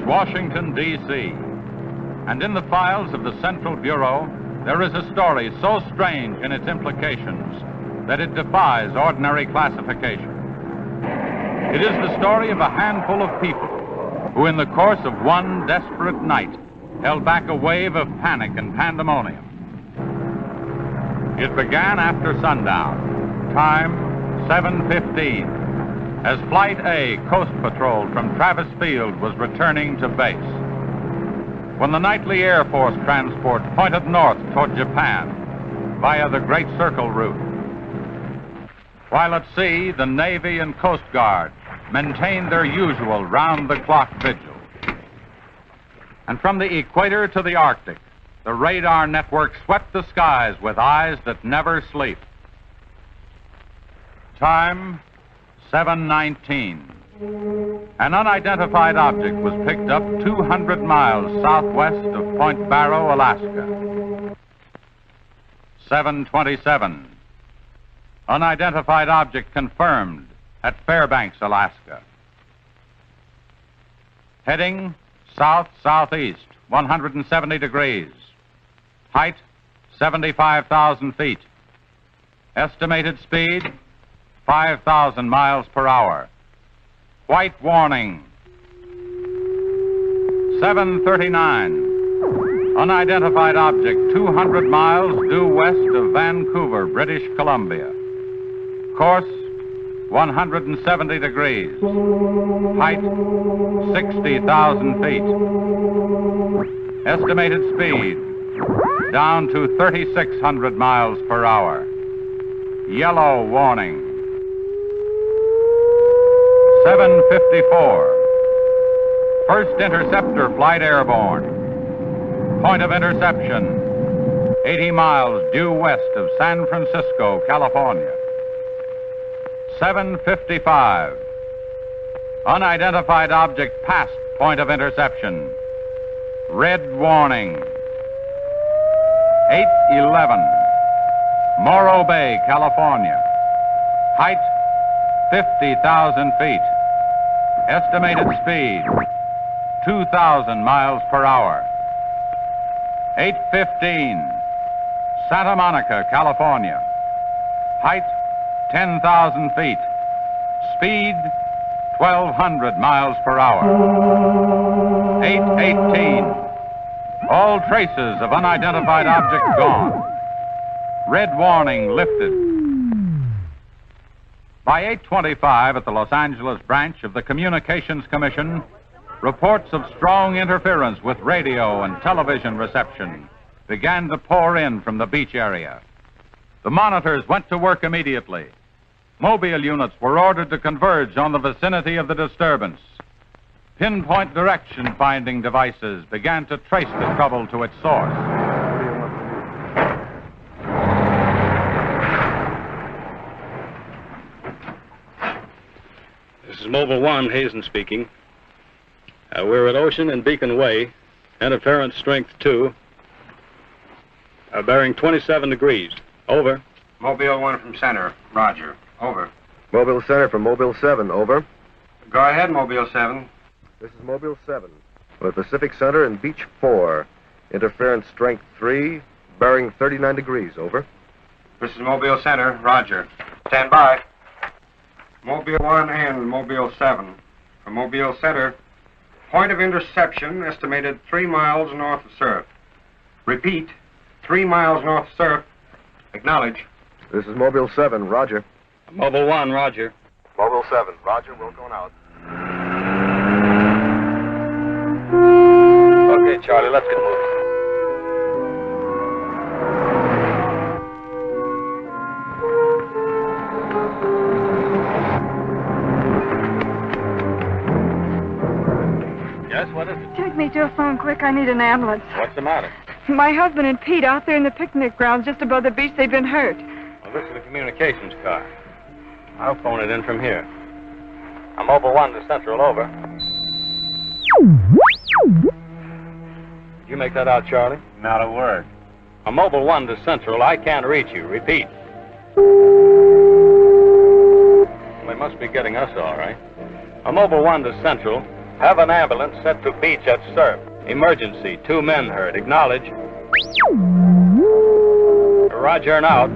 Washington, D.C. And in the files of the Central Bureau, there is a story so strange in its implications that it defies ordinary classification. It is the story of a handful of people who, in the course of one desperate night, held back a wave of panic and pandemonium. It began after sundown, time 7:15, as Flight A Coast Patrol from Travis Field was returning to base, when the nightly Air Force transport pointed north toward Japan via the Great Circle route. While at sea, the Navy and Coast Guard maintained their usual round-the-clock vigil. And from the equator to the Arctic, the radar network swept the skies with eyes that never sleep. Time 7:19. An unidentified object was picked up 200 miles southwest of Point Barrow, Alaska. 7:27. Unidentified object confirmed at Fairbanks, Alaska. Heading south-southeast, 170 degrees. Height, 75,000 feet. Estimated speed, 5,000 miles per hour. White warning. 7:39. Unidentified object 200 miles due west of Vancouver, British Columbia. Course 170 degrees. Height 60,000 feet. Estimated speed down to 3,600 miles per hour. Yellow warning. 7:54. First interceptor flight airborne. Point of interception 80 miles due west of San Francisco, California. 7:55. Unidentified object past point of interception. Red warning. 8:11. Morro Bay, California. Height 50,000 feet. Estimated speed 2,000 miles per hour. 8:15. Santa Monica, California. Height 10,000 feet. Speed 1,200 miles per hour. 8:18. All traces of unidentified object gone. Red warning lifted. By 8:25 at the Los Angeles branch of the Communications Commission, reports of strong interference with radio and television reception began to pour in from the beach area. The monitors went to work immediately. Mobile units were ordered to converge on the vicinity of the disturbance. Pinpoint direction-finding devices began to trace the trouble to its source. This is Mobile 1, Hazen speaking. We're at Ocean and Beacon Way, interference strength 2, bearing 27 degrees. Over. Mobile 1 from center, roger. Over. Mobile Center from Mobile 7, over. Go ahead, Mobile 7. This is Mobile 7. With Pacific Center and Beach 4. Interference strength 3, bearing 39 degrees, over. This is Mobile Center, roger. Stand by. Mobile 1 and Mobile 7. From Mobile Center, point of interception estimated 3 miles north of surf. Repeat, 3 miles north of surf. Acknowledge. This is Mobile 7, roger. Mobile 1, roger. Mobile 7, roger, we're going out. Okay, Charlie, let's get moving. Yes, what is it? Take me to a phone quick. I need an ambulance. What's the matter? My husband and Pete out there in the picnic grounds just above the beach. They've been hurt. Well, this is the communications car. I'll phone it in from here. I'm Mobile 1 to Central, over. Did you make that out, Charlie? Not a word. I'm Mobile 1 to Central. I can't reach you. Repeat. Well, they must be getting us all right. I'm Mobile 1 to Central. Have an ambulance sent to beach at surf. Emergency. 2 men hurt. Acknowledge. Roger and out.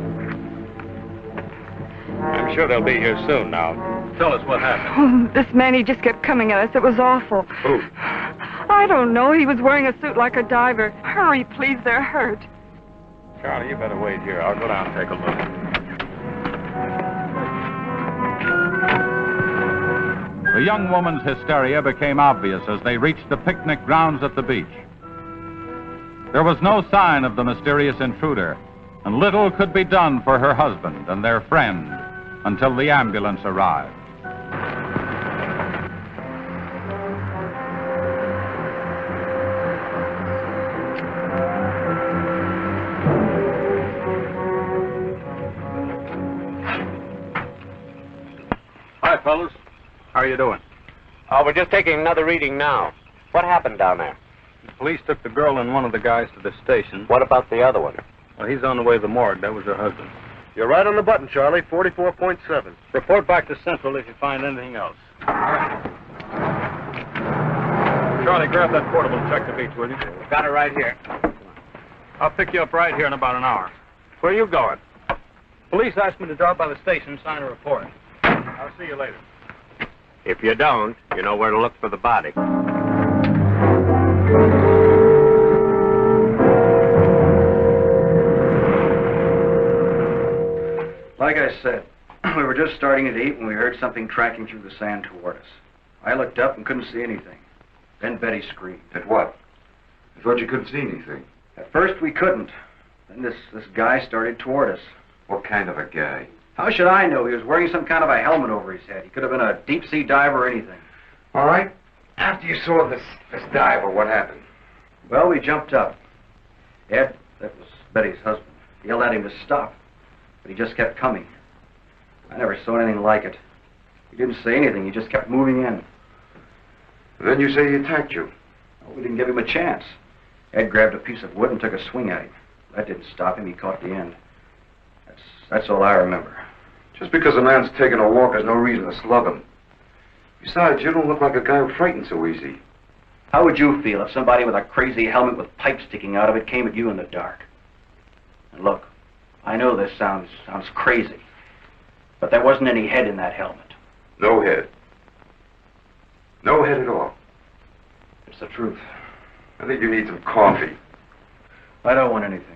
I'm sure they'll be here soon now. Tell us what happened. Oh, this man, he just kept coming at us. It was awful. Who? I don't know. He was wearing a suit like a diver. Hurry, please. They're hurt. Charlie, you better wait here. I'll go down and take a look. The young woman's hysteria became obvious as they reached the picnic grounds at the beach. There was no sign of the mysterious intruder, and little could be done for her husband and their friend until the ambulance arrived. Hi, fellas. How are you doing? Oh, we're just taking another reading now. What happened down there? The police took the girl and one of the guys to the station. What about the other one? Well, he's on the way to the morgue. That was her husband. You're right on the button, Charlie. 44.7. Report back to Central if you find anything else. All right. Charlie, grab that portable and check the beach, will you? Got it right here. I'll pick you up right here in about an hour. Where are you going? Police asked me to drop by the station and sign a report. I'll see you later. If you don't, you know where to look for the body. Like I said, we were just starting to eat when we heard something tracking through the sand toward us. I looked up and couldn't see anything. Then Betty screamed. At what? I thought you couldn't see anything. At first we couldn't. Then this guy started toward us. What kind of a guy? How should I know? He was wearing some kind of a helmet over his head. He could have been a deep-sea diver or anything. All right. After you saw this diver, what happened? Well, we jumped up. Ed, that was Betty's husband, yelled at him to stop. But he just kept coming. I never saw anything like it. He didn't say anything. He just kept moving in. Then you say he attacked you. Well, we didn't give him a chance. Ed grabbed a piece of wood and took a swing at him. That didn't stop him. He caught the end. That's all I remember. Just because a man's taking a walk is no reason to slug him. Besides, you don't look like a guy who frightens so easy. How would you feel if somebody with a crazy helmet with pipes sticking out of it came at you in the dark? And look, I know this sounds crazy, but there wasn't any head in that helmet. No head. No head at all. It's the truth. I think you need some coffee. I don't want anything.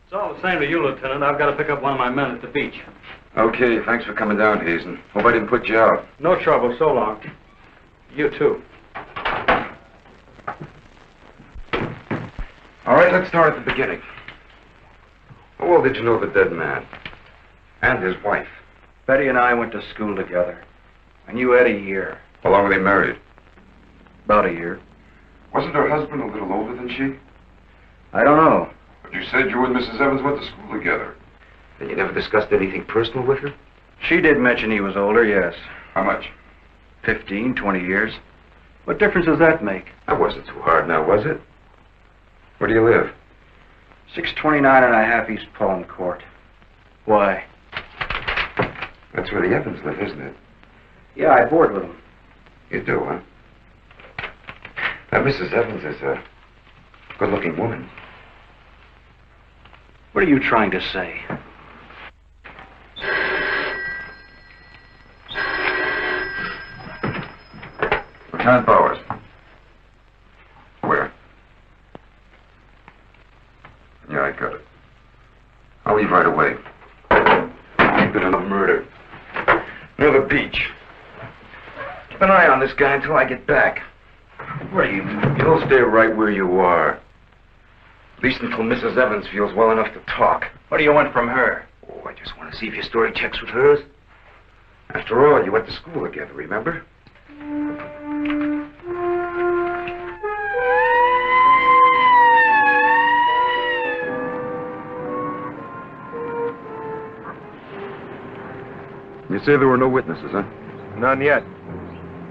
It's all the same to you, Lieutenant. I've got to pick up one of my men at the beach. Okay, thanks for coming down, Hazen. Hope I didn't put you out. No trouble. So long. You too. All right, let's start at the beginning. How well did you know the dead man? And his wife? Betty and I went to school together. I knew Ed a year. How long were they married? About a year. Wasn't her husband a little older than she? I don't know. But you said you and Mrs. Evans went to school together. And you never discussed anything personal with her? She did mention he was older, yes. How much? 15, 20 years. What difference does that make? That wasn't too hard now, was it? Where do you live? 629 and a half East Palm Court. Why? That's where the Evans live, isn't it? Yeah, I board with them. You do, huh? Now, Mrs. Evans is a good-looking woman. What are you trying to say? Lieutenant Bowers. Where? Yeah, I got it. I'll leave right away. Bit of a murder. Near the beach. Keep an eye on this guy until I get back. What do you mean? You'll stay right where you are. At least until Mrs. Evans feels well enough to talk. What do you want from her? Oh, I just want to see if your story checks with hers. After all, you went to school together, remember? You say there were no witnesses, huh? None yet.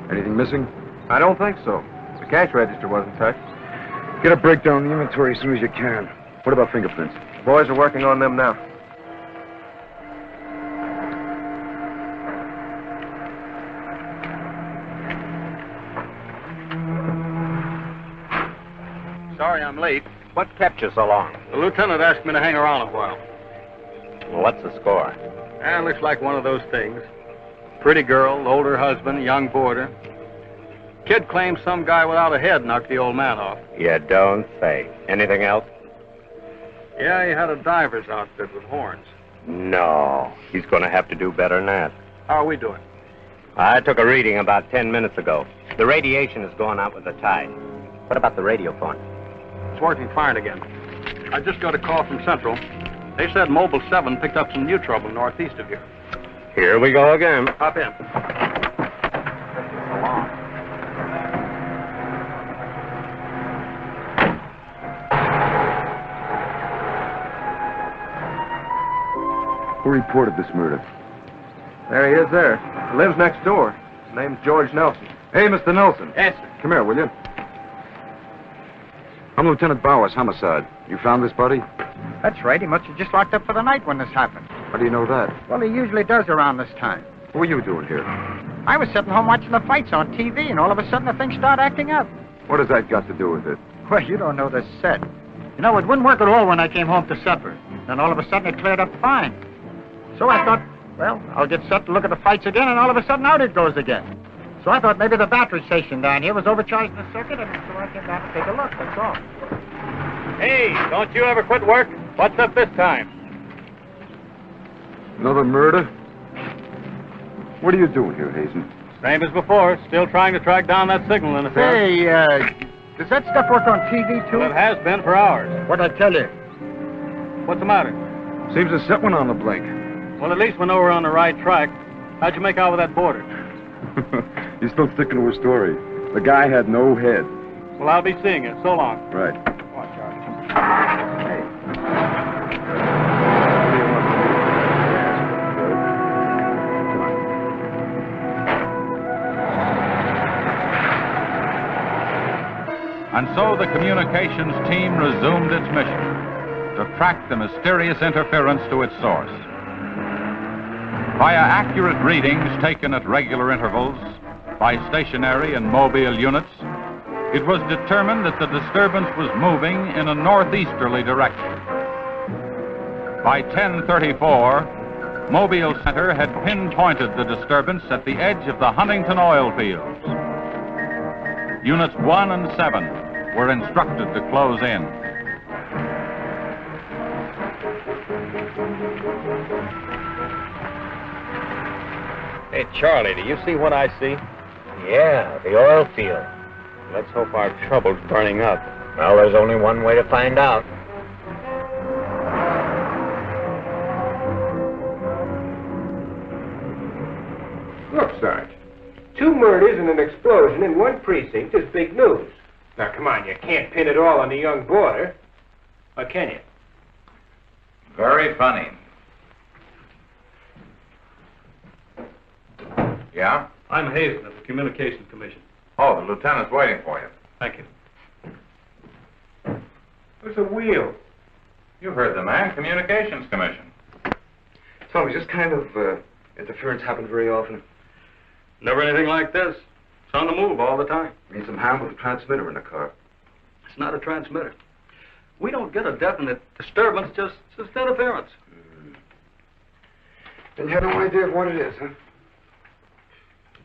Anything missing? I don't think so. The cash register wasn't touched. Get a breakdown of the inventory as soon as you can. What about fingerprints? The boys are working on them now. What kept you so long? The lieutenant asked me to hang around a while. Well, what's the score? Looks like one of those things. Pretty girl, older husband, young boarder. Kid claims some guy without a head knocked the old man off. You don't say. Anything else? Yeah, he had a diver's outfit with horns. No. He's going to have to do better than that. How are we doing? I took a reading about 10 minutes ago. The radiation is going out with the tide. What about the radio phone? It's working fine again. I just got a call from Central. They said Mobile 7 picked up some new trouble northeast of here. Here we go again. Hop in. Who reported this murder? There he is there. He lives next door. His name's George Nelson. Hey, Mr. Nelson. Yes, sir. Come here, will you? I'm Lieutenant Bowers, homicide. You found this body? That's right. He must have just locked up for the night when this happened. How do you know that? Well, he usually does around this time. What were you doing here? I was sitting home watching the fights on TV, and all of a sudden the thing started acting up. What has that got to do with it? Well, you don't know the set. You know, it wouldn't work at all when I came home to supper. Then all of a sudden it cleared up fine. So I thought, well, I'll get set to look at the fights again, and all of a sudden out it goes again. So I thought maybe the battery station down here was overcharging the circuit, and so I came down to take a look, that's all. Hey, don't you ever quit work? What's up this time? Another murder? What are you doing here, Hazen? Same as before. Still trying to track down that signal interference. Hey, does that stuff work on TV, too? Well, it has been for hours. What'd I tell you? What's the matter? Seems to set one on the blink. Well, at least we know we're on the right track. How'd you make out with that boarder? You're still sticking to a story. The guy had no head. Well, I'll be seeing you. So long. Right. Come on, Charlie. Hey. And so the communications team resumed its mission to track the mysterious interference to its source. Via accurate readings taken at regular intervals by stationary and mobile units, it was determined that the disturbance was moving in a northeasterly direction. By 10:34, Mobile Center had pinpointed the disturbance at the edge of the Huntington oil fields. Units 1 and 7 were instructed to close in. Hey, Charlie, do you see what I see? Yeah, the oil field. Let's hope our trouble's burning up. Well, there's only one way to find out. Look, Sarge. 2 murders and an explosion in one precinct is big news. Now, come on, you can't pin it all on the young boarder. Or can you? Very funny. Yeah? I'm Hazen of the Communications Commission. Oh, the lieutenant's waiting for you. Thank you. What's a wheel? You heard the man, Communications Commission. Tell me, this kind of interference happen very often? Never anything like this. It's on the move all the time. Means some harm with the transmitter in the car. It's not a transmitter. We don't get a definite disturbance, just interference. And you have no idea of what it is, huh?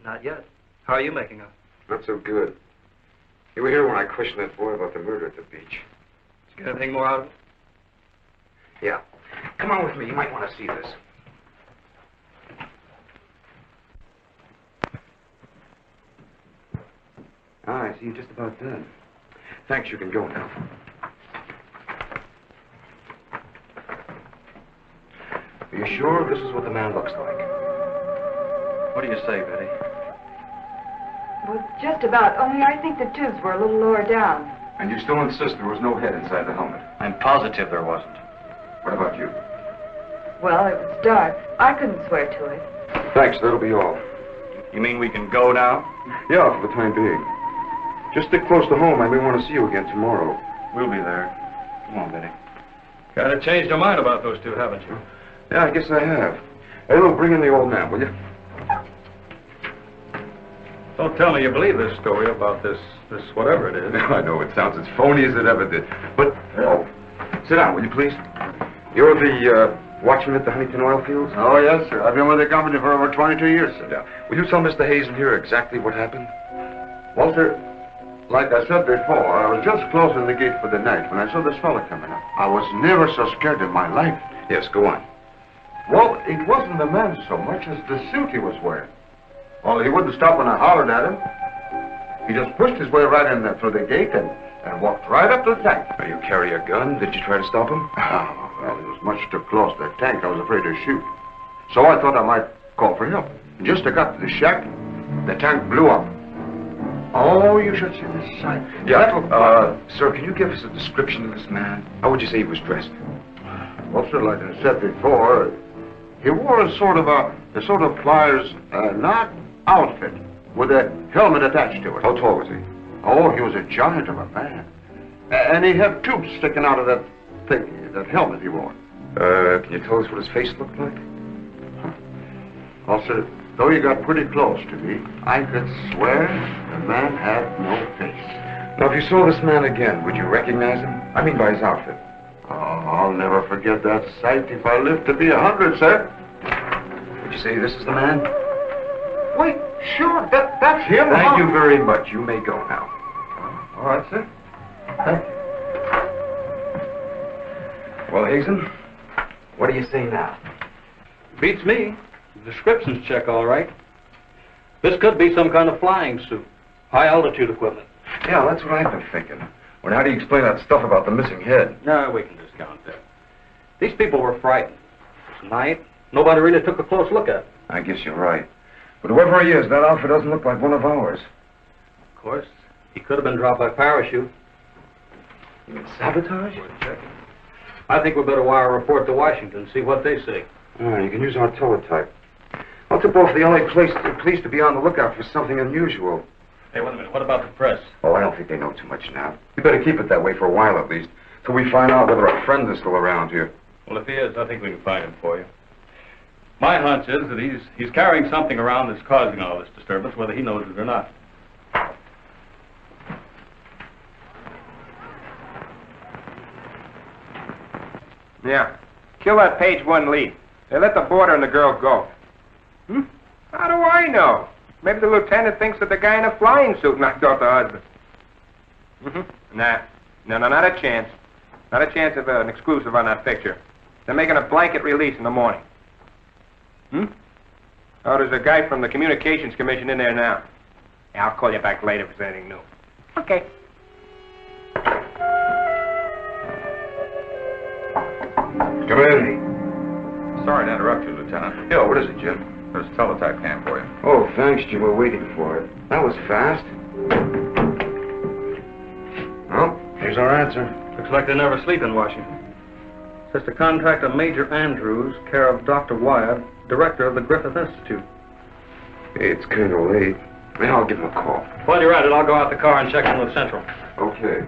Not yet. How are you making out? Not so good. You were here when I questioned that boy about the murder at the beach. Did you get anything more out of it? Yeah. Come on with me. You might want to see this. I see you're just about done. Thanks, you can go now. Are you sure this is what the man looks like? What do you say, Betty? Well, just about, only I think the tubes were a little lower down. And you still insist there was no head inside the helmet? I'm positive there wasn't. What about you? Well, it was dark. I couldn't swear to it. Thanks, that'll be all. You mean we can go now? Yeah, for the time being. Just stick close to home. I may want to see you again tomorrow. We'll be there. Come on, Betty. Kind of changed your mind about those two, haven't you? Yeah, I guess I have. Hey, look, bring in the old man, will you? Don't tell me you believe this story about this whatever it is. I know, it sounds as phony as it ever did. But Oh, sit down, will you please? You're the watchman at the Huntington oil fields? Oh, yes, sir. I've been with the company for over 22 years, sir. Yeah. Will you tell Mr. Hazen here exactly what happened? Well, sir, like I said before, I was just closing the gate for the night when I saw this fella coming up. I was never so scared in my life. Yes, go on. Well, it wasn't the man so much as the suit he was wearing. Well, he wouldn't stop when I hollered at him. He just pushed his way right in through the gate and walked right up to the tank. Now, you carry a gun? Did you try to stop him? Oh, well, he was much too close to the tank. I was afraid to shoot. So I thought I might call for help. Just as I got to the shack, the tank blew up. Oh, you should see the sight. Yeah, sir, can you give us a description of this man? How would you say he was dressed? Well, sir, like I said before, he wore a sort of pliers, not outfit, with a helmet attached to it. How tall was he? Oh, he was a giant of a man. And he had tubes sticking out of that thing, that helmet he wore. Can you tell us what his face looked like? Well, sir, though he got pretty close to me, I could swear the man had no face. Now, if you saw this man again, would you recognize him? I mean by his outfit. Oh, I'll never forget that sight if I live to be 100, sir. Would you say this is the man? Wait, sure, that's him. Thank you very much. You may go now. All right, sir. Thank you. Well, Hazen, what do you say now? Beats me. The descriptions check all right. This could be some kind of flying suit. High altitude equipment. Yeah, that's what I've been thinking. Well, how do you explain that stuff about the missing head? No, we can discount that. These people were frightened. It's night. Nobody really took a close look at it. I guess you're right. But whoever he is, that outfit doesn't look like one of ours. Of course, he could have been dropped by parachute. You mean sabotage? I think we better wire a report to Washington, see what they say. You can use our teletype. I'll tip off the LA police to be on the lookout for something unusual. Hey, wait a minute. What about the press? Oh, I don't think they know too much now. We better keep it that way for a while at least, till we find out whether our friend is still around here. Well, if he is, I think we can find him for you. My hunch is that he's carrying something around that's causing all this disturbance, whether he knows it or not. Yeah. Kill that page 1 lead. They let the boarder and the girl go. How do I know? Maybe the lieutenant thinks that the guy in a flying suit knocked off the husband. Nah. No, not a chance. Not a chance of an exclusive on that picture. They're making a blanket release in the morning. Oh, there's a guy from the Communications Commission in there now. Yeah, I'll call you back later if there's anything new. Okay. Come in. Sorry to interrupt you, Lieutenant. Yeah, what is it, Jim? There's a teletype cam for you. Oh, thanks, Jim. We're waiting for it. That was fast. Well, here's our answer. Looks like they never sleep in Washington. Says to contact a Major Andrews, care of Dr. Wyatt, director of the Griffith Institute. Hey, it's kind of late. Maybe I'll give him a call. While you're at it, I'll go out the car and check in with Central. Okay.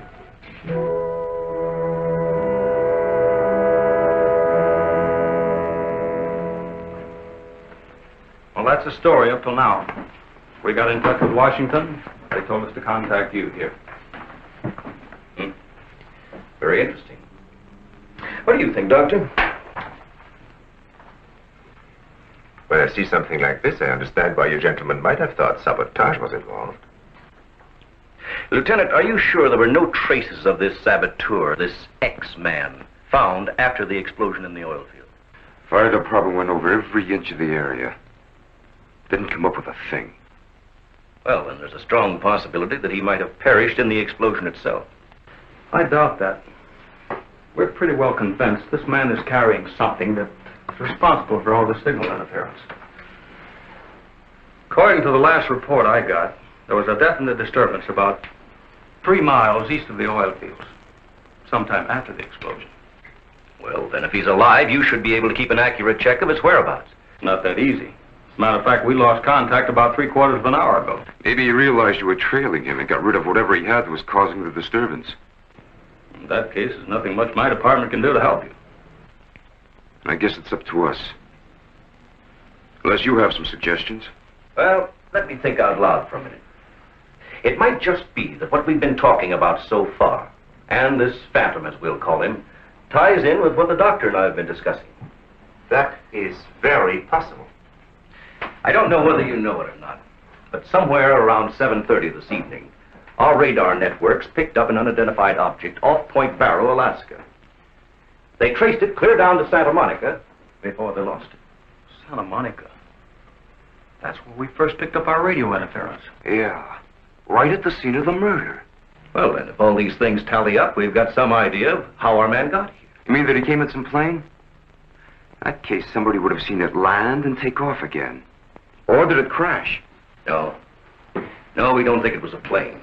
Well, that's the story up till now. We got in touch with Washington. They told us to contact you here. Very interesting. What do you think, Doctor? When I see something like this, I understand why you gentlemen might have thought sabotage was involved. Lieutenant, are you sure there were no traces of this saboteur, this X-man, found after the explosion in the oil field? Fire department went over every inch of the area. Didn't come up with a thing. Well, then there's a strong possibility that he might have perished in the explosion itself. I doubt that. We're pretty well convinced this man is carrying something that's responsible for all the signal interference. According to the last report I got, there was a definite disturbance about 3 miles east of the oil fields, sometime after the explosion. Well, then if he's alive, you should be able to keep an accurate check of his whereabouts. Not that easy. As a matter of fact, we lost contact about 3/4 of an hour ago. Maybe he realized you were trailing him and got rid of whatever he had that was causing the disturbance. In that case, there's nothing much my department can do to help you. I guess it's up to us. Unless you have some suggestions. Well, let me think out loud for a minute. It might just be that what we've been talking about so far And this phantom, as we'll call him, ties in with what the doctor and I have been discussing. That is very possible. I don't know whether you know it or not, but somewhere around 7:30 this evening, our radar networks picked up an unidentified object off Point Barrow, Alaska. They traced it clear down to Santa Monica before they lost it. Santa Monica. That's where we first picked up our radio interference. Yeah. Right at the scene of the murder. Well, then, if all these things tally up, we've got some idea of how our man got here. You mean that he came in some plane? In that case, somebody would have seen it land and take off again. Or did it crash? No. No, we don't think it was a plane.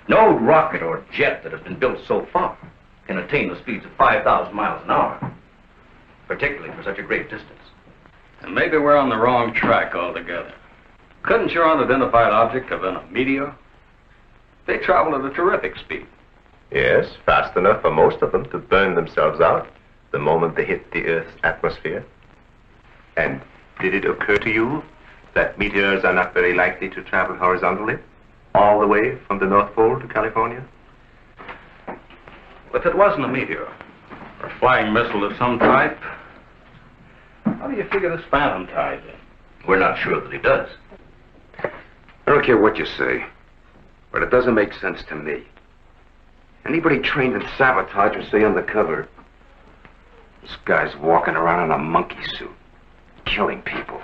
No rocket or jet that has been built so far can attain the speeds of 5,000 miles an hour, particularly for such a great distance. And maybe we're on the wrong track altogether. Couldn't your unidentified object have been a meteor? They travel at a terrific speed. Yes, fast enough for most of them to burn themselves out the moment they hit the Earth's atmosphere. And did it occur to you that meteors are not very likely to travel horizontally, all the way from the North Pole to California? If it wasn't a meteor, or a flying missile of some type, how do you figure this phantom ties in? We're not sure that he does. I don't care what you say, but it doesn't make sense to me. Anybody trained in sabotage would stay undercover. This guy's walking around in a monkey suit, killing people.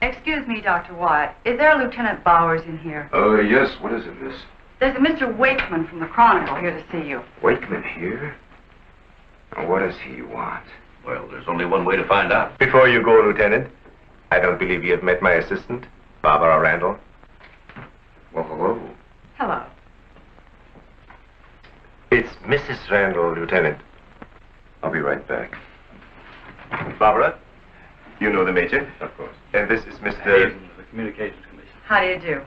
Excuse me, Dr. Wyatt. Is there a Lieutenant Bowers in here? Oh, yes. What is it, miss? There's a Mr. Wakeman from the Chronicle here to see you. Wakeman here? And what does he want? Well, there's only one way to find out. Before you go, Lieutenant, I don't believe you have met my assistant, Barbara Randall. Well, hello. Hello. It's Mrs. Randall, Lieutenant. I'll be right back. Barbara, you know the Major? Of course. And this is Mr. Hayden of the Communications Commission. How do you do?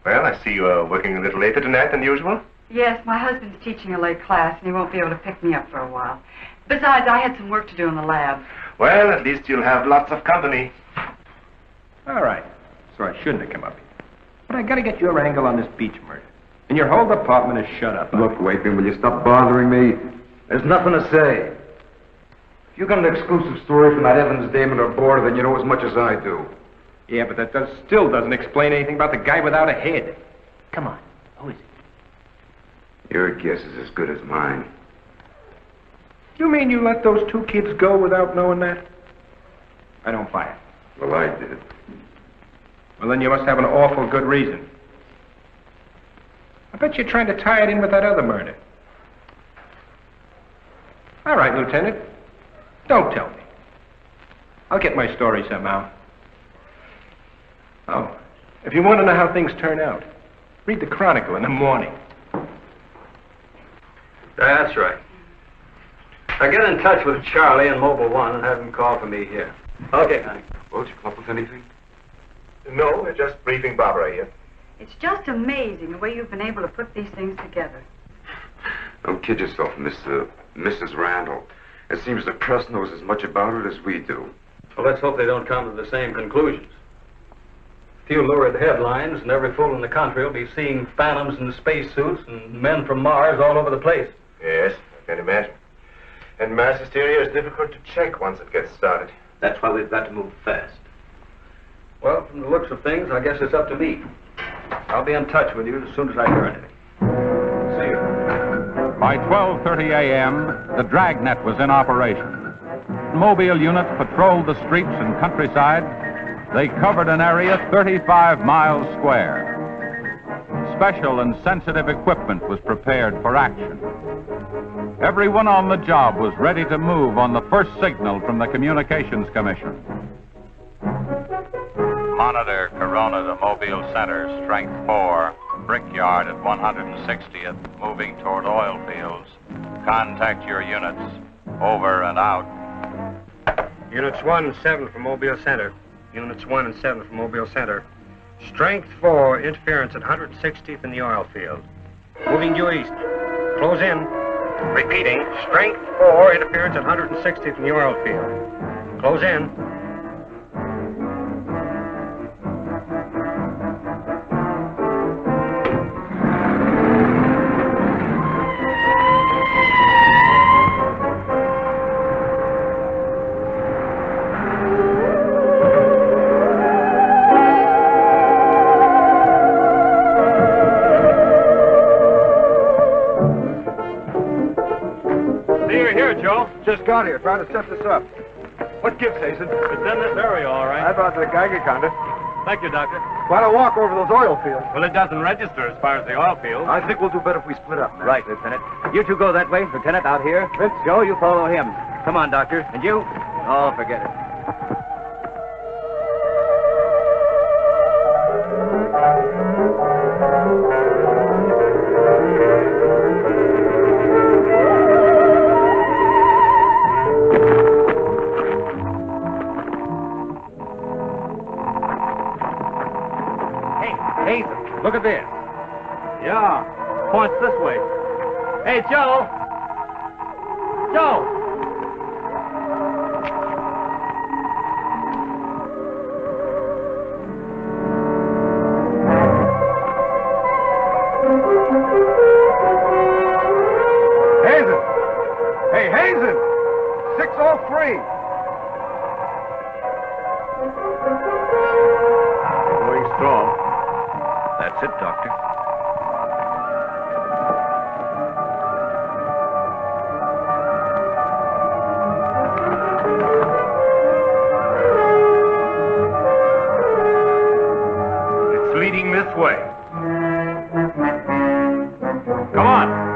Well, I see you are working a little later tonight than usual. Yes, my husband's teaching a late class, and he won't be able to pick me up for a while. Besides, I had some work to do in the lab. Well, at least you'll have lots of company. All right. So I shouldn't have come up here. But I gotta get your angle on this beach murder. And your whole department is shut up. Look, Wakeman, will you stop bothering me? There's nothing to say. If you got an exclusive story from that Evans Damon or Border, then you know as much as I do. Yeah, but that still doesn't explain anything about the guy without a head. Come on. Who is it? Your guess is as good as mine. You mean you let those two kids go without knowing that? I don't buy it. Well, I did. Well, then you must have an awful good reason. I bet you're trying to tie it in with that other murder. All right, Lieutenant. Don't tell me. I'll get my story somehow. Oh, if you want to know how things turn out, read the Chronicle in the morning. That's right. Now get in touch with Charlie in Mobile 1 and have him call for me here. Okay, honey. Well, did you come up with anything? No, we're just briefing Barbara here. It's just amazing the way you've been able to put these things together. Don't kid yourself, Mrs. Randall. It seems the press knows as much about it as we do. Well, let's hope they don't come to the same conclusions. A few lurid headlines, and every fool in the country will be seeing phantoms in spacesuits and men from Mars all over the place. Yes, I can imagine. And mass hysteria is difficult to check once it gets started. That's why we've got to move fast. Well, from the looks of things, I guess it's up to me. I'll be in touch with you as soon as I hear anything. See you. By 12:30 a.m., the dragnet was in operation. Mobile units patrolled the streets and countryside. They covered an area 35 miles square. Special and sensitive equipment was prepared for action. Everyone on the job was ready to move on the first signal from the Communications Commission. Monitor Corona to Mobile Center, strength 4, Brickyard at 160th, moving toward oil fields. Contact your units. Over and out. Units 1 and 7 from Mobile Center. Units 1 and 7 from Mobile Center. Strength 4, interference at 160th in the oil field. Moving due east. Close in. Repeating, strength 4, interference at 160th in the oil field. Close in. you're here, Joe. Just got here, trying to set this up. What gives, Hazen? It's in this area, all right. I thought the Geiger counter. Thank you, Doctor. Why don't walk over those oil fields? Well, it doesn't register as far as the oil field. I think we'll do better if we split up, man. Right, Lieutenant. You two go that way. Lieutenant, out here. Vince. Joe, you follow him. Come on, Doctor. And you? Oh, forget it. Hey, look at this. Yeah, points this way. Hey, Joe. Joe. Hazen! Hey, Hazen! 603! Going strong. That's it, Doctor. It's leading this way. Come on.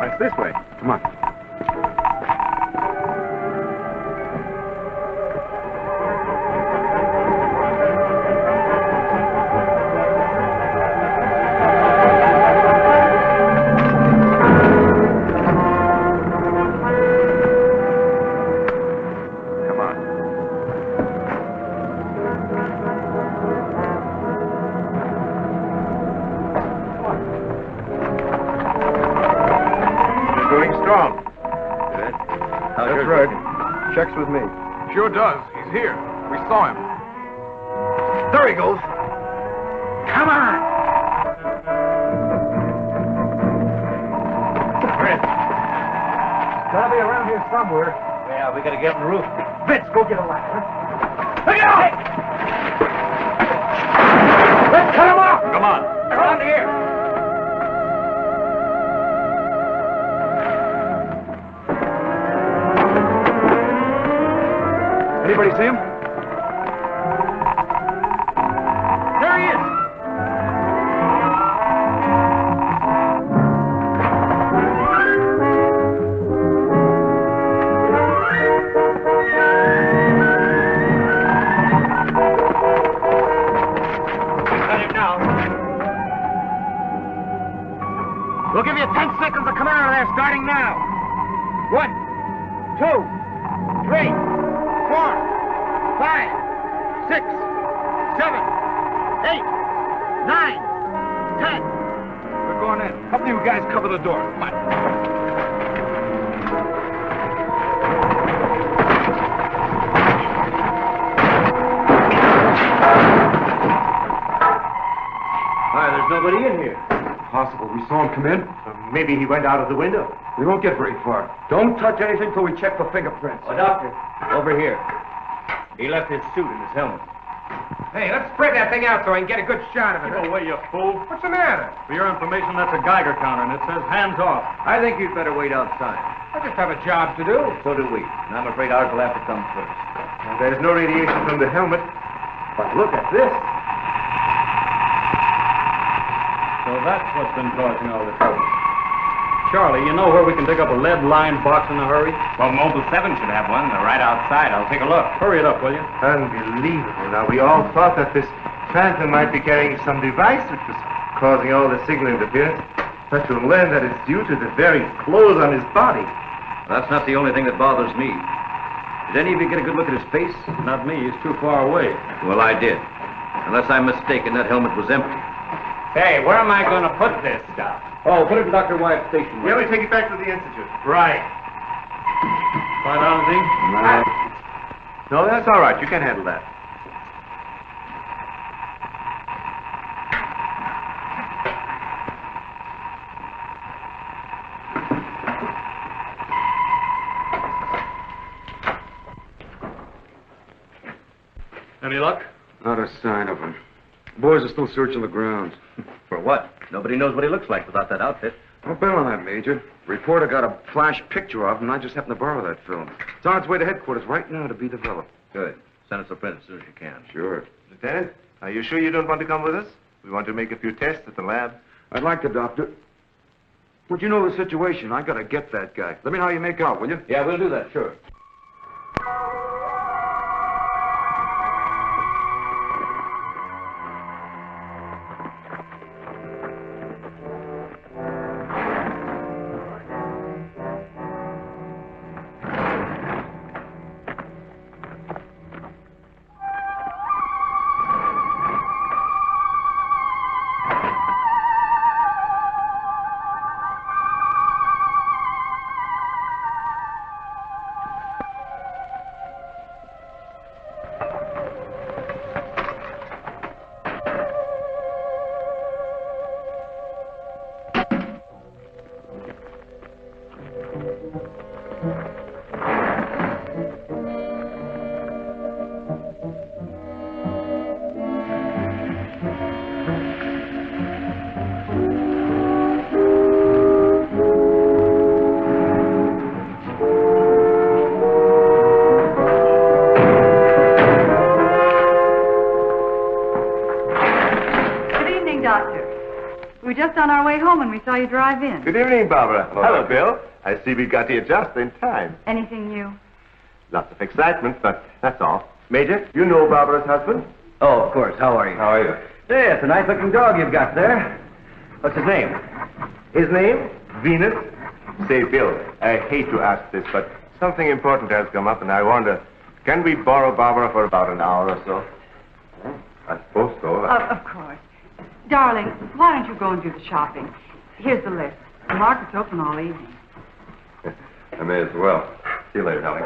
It's this way. Come on. Come on. Going strong. Good. That's right. Checks with me. Sure does. He's here. We saw him. There he goes. Come on. Gotta be around here somewhere. Yeah, we gotta get on the roof. Vince, go get a ladder. Look out! Let's cut him off! Come on. Around here. Anybody see him? There he is. Got him now. We'll give you 10 seconds to come out of there, starting now. 1, 2, 3, 4, 5, 6, 7, 8, 9, 10. We're going in. Help you guys cover the door. Come on. Why, there's nobody in here. Possible. We saw him come in. Maybe he went out of the window. We won't get very far. Don't touch anything till we check for fingerprints. Oh, Doctor, over here. He left his suit and his helmet. Hey, let's spread that thing out so I can get a good shot of it. Keep away, you fool. What's the matter? For your information, that's a Geiger counter, and it says hands off. I think you'd better wait outside. I just have a job to do. So do we. And I'm afraid ours will have to come first. Well, there's no radiation from the helmet. But look at this. So that's what's been causing all the trouble. Charlie, you know where we can pick up a lead-lined box in a hurry? Well, Mobile 7 should have one. They're right outside. I'll take a look. Hurry it up, will you? Unbelievable. Now, we all thought that this phantom might be carrying some device which was causing all the signal interference. But to learn that it's due to the very clothes on his body. That's not the only thing that bothers me. Did any of you get a good look at his face? Not me. He's too far away. Well, I did. Unless I'm mistaken, that helmet was empty. Hey, where am I going to put this stuff? Oh, put it in Dr. Wyatt's station. Yeah, we take it back to the Institute. Right. Quite honestly? No, that's all right. You can handle that. Any luck? Not a sign of him. Boys are still searching the grounds. For what? Nobody knows what he looks like without that outfit. I'll bet on that, Major. Reporter got a flash picture of him, and I just happened to borrow that film. It's on its way to headquarters right now to be developed. Good. Send us a print as soon as you can. Sure. Lieutenant, are you sure you don't want to come with us? We want to make a few tests at the lab. I'd like to, Doctor. But you know the situation. I gotta get that guy. Let me know how you make out, will you? Yeah, we'll do that, sure. Just on our way home when we saw you drive in. Good evening, Barbara. Hello, Bill. I see we got here just in time. Anything new? Lots of excitement, but that's all. Major, you know Barbara's husband? Oh, of course. How are you? How are you? Hey, it's a nice-looking dog you've got there. What's his name? His name? Venus. Say, Bill, I hate to ask this, but something important has come up, and I wonder, can we borrow Barbara for about an hour or so? I suppose so. Of course. Darling, why don't you go and do the shopping? Here's the list. The market's open all evening. I may as well. See you later, darling.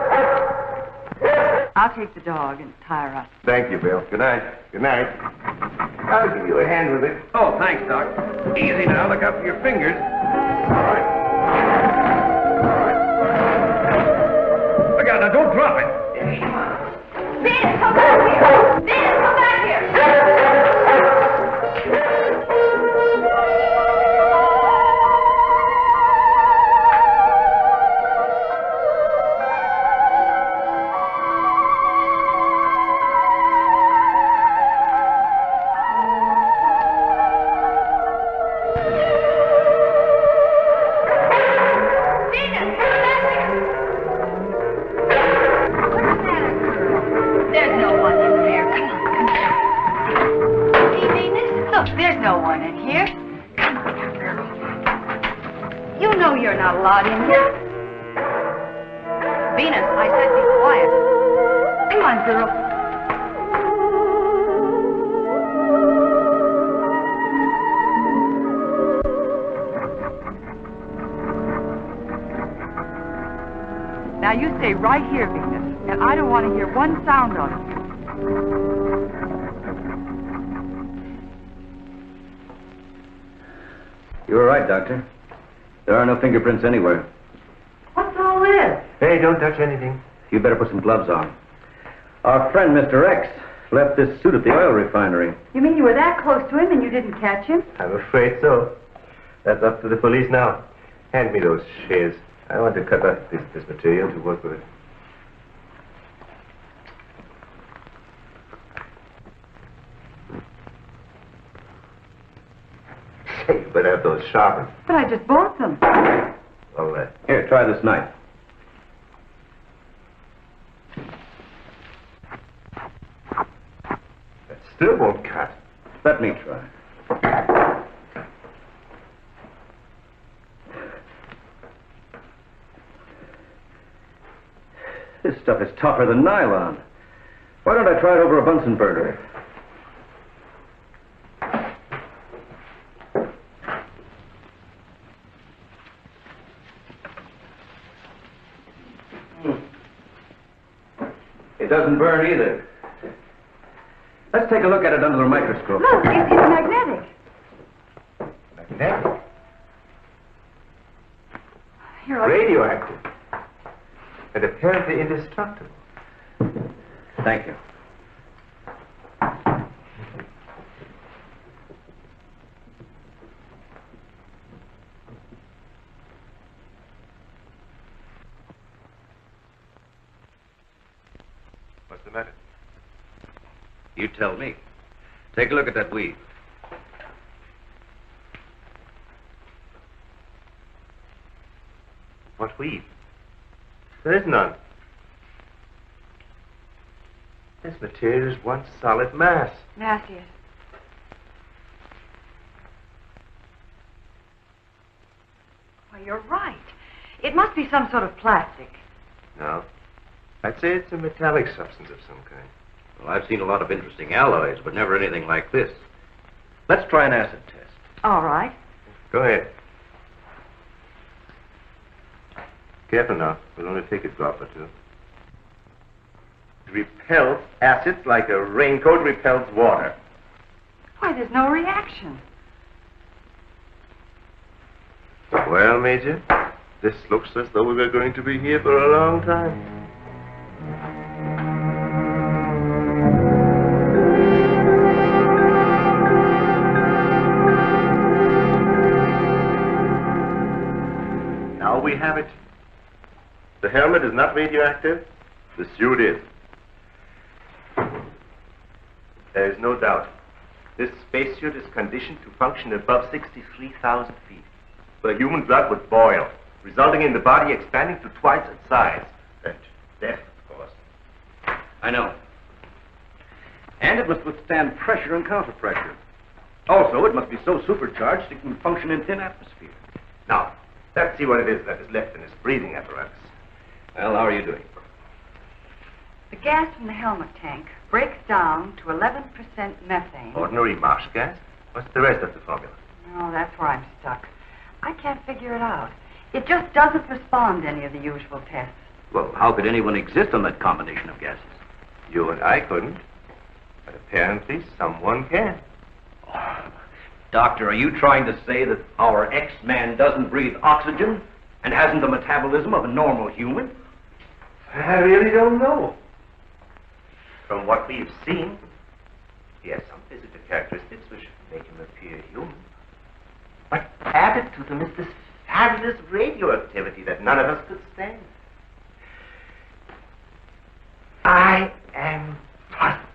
I'll take the dog and tie her up. Thank you, Bill. Good night. Good night. I'll give you a hand with it. Oh, thanks, Doc. Easy now. Look out for your fingers. All right. Look out now. Don't drop it. Venus, come back here! Venus, come back here! Allowed in here. Venus, I said be quiet. Come on, girl. Now you stay right here, Venus, and I don't want to hear one sound of it. You were right, Doctor. There are no fingerprints anywhere. What's all this? Hey, don't touch anything. You better put some gloves on. Our friend, Mr. X, left this suit at the oil refinery. You mean you were that close to him and you didn't catch him? I'm afraid so. That's up to the police now. Hand me those shears. I want to cut up this material to work with it. Say, you better have those sharpened. But I just bought them. Well, Here, try this knife. That still won't cut. Let me try. This stuff is tougher than nylon. Why don't I try it over a Bunsen burner? It doesn't burn either. Let's take a look at it under the microscope. Look, it's magnetic. Magnetic? Here, I'll- Radioactive. And apparently indestructible. Thank you. What's the matter? You tell me. Take a look at that weed. What weed? There is none. This material is one solid mass. May I see it? Why, you're right. It must be some sort of plastic. No. I'd say it's a metallic substance of some kind. Well, I've seen a lot of interesting alloys, but never anything like this. Let's try an acid test. All right. Go ahead. Careful now. We'll only take a drop or two. It repels acids like a raincoat repels water. Why, there's no reaction. Well, Major, this looks as though we were going to be here for a long time. Now we have it. The helmet is not radioactive. The suit is. There is no doubt. This spacesuit is conditioned to function above 63,000 feet. The human blood would boil, resulting in the body expanding to twice its size. And death, of course. I know. And it must withstand pressure and counterpressure. Also, it must be so supercharged it can function in thin atmosphere. Now, let's see what it is that is left in this breathing apparatus. Well, how are you doing? The gas from the helmet tank breaks down to 11% methane. Ordinary marsh gas? What's the rest of the formula? Oh, that's where I'm stuck. I can't figure it out. It just doesn't respond to any of the usual tests. Well, how could anyone exist on that combination of gases? You and I couldn't. But apparently someone can. Oh, Doctor, are you trying to say that our X-Man doesn't breathe oxygen and hasn't the metabolism of a normal human? I really don't know. From what we've seen, he has some physical characteristics which make him appear human. But added to them is this fabulous radioactivity that none of us could stand. I am puzzled.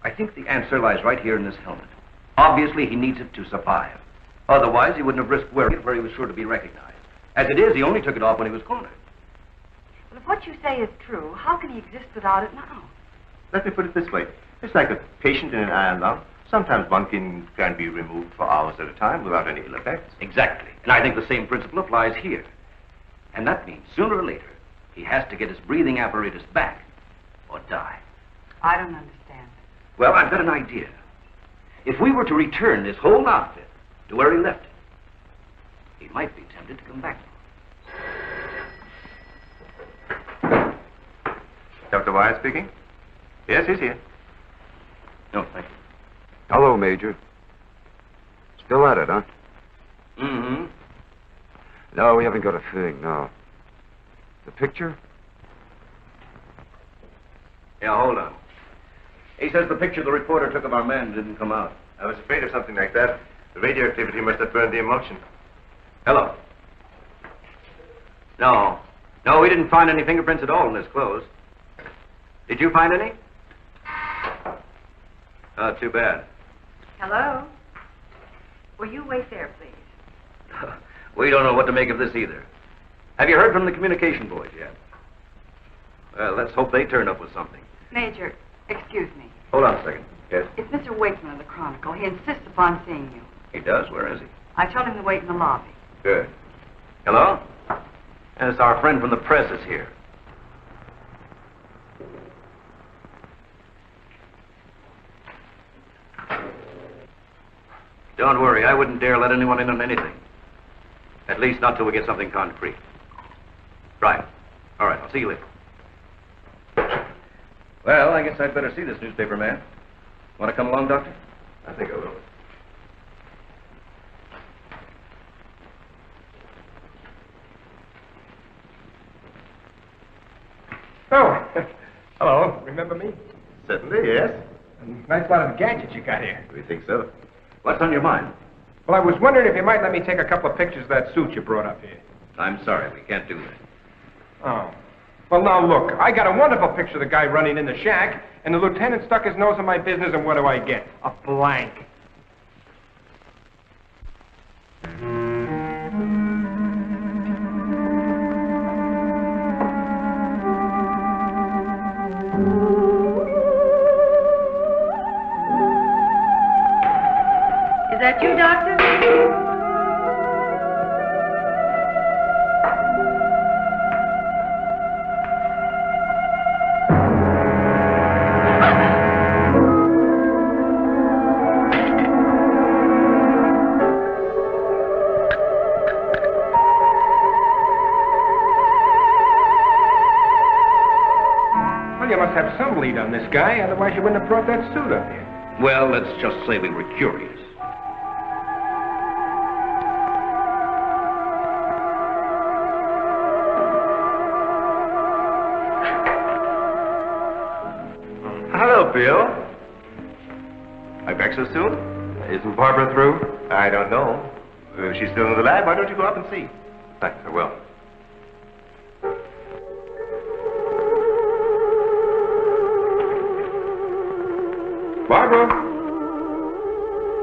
I think the answer lies right here in this helmet. Obviously, he needs it to survive. Otherwise, he wouldn't have risked wearing it where he was sure to be recognized. As it is, he only took it off when he was cornered. Well, if what you say is true, how can he exist without it now? Let me put it this way. It's like a patient in an iron lung. Sometimes one can be removed for hours at a time without any ill effects. Exactly. And I think the same principle applies here. And that means, sooner or later, he has to get his breathing apparatus back or die. I don't understand. Well, I've got an idea. If we were to return this whole outfit to where he left it, he might be tempted to come back. Dr. Wyatt speaking? Yes, he's here. No, thank you. Hello, Major. Still at it, huh? Mm-hmm. No, we haven't got a thing, no. The picture? Yeah, hold on. He says the picture the reporter took of our man didn't come out. I was afraid of something like that. The radioactivity must have burned the emulsion. Hello. No. No, we didn't find any fingerprints at all in his clothes. Did you find any? Oh, too bad. Hello? Will you wait there, please? We don't know what to make of this either. Have you heard from the communication boys yet? Well, let's hope they turn up with something. Major, excuse me. Hold on a second. Yes? It's Mr. Wakeman of the Chronicle. He insists upon seeing you. He does? Where is he? I told him to wait in the lobby. Good. Hello? Yes, our friend from the press is here. Don't worry, I wouldn't dare let anyone in on anything. At least not till we get something concrete. Right. All right, I'll see you later. Well, I guess I'd better see this newspaper man. Want to come along, Doctor? I think I will. Oh, hello. Remember me? Certainly, yes. A nice lot of gadgets you got here. We think so. What's on your mind? Well, I was wondering if you might let me take a couple of pictures of that suit you brought up here. I'm sorry, we can't do that. Oh. Well, now look, I got a wonderful picture of the guy running in the shack, and the lieutenant stuck his nose in my business, and what do I get? A blank. Is that you, Doctor? Well, you must have some lead on this guy, otherwise you wouldn't have brought that suit up here. Well, let's just say we were curious. Hello, Bill. My back so soon? Isn't Barbara through? I don't know. If she's still in the lab, why don't you go up and see? Thanks, I will. Barbara?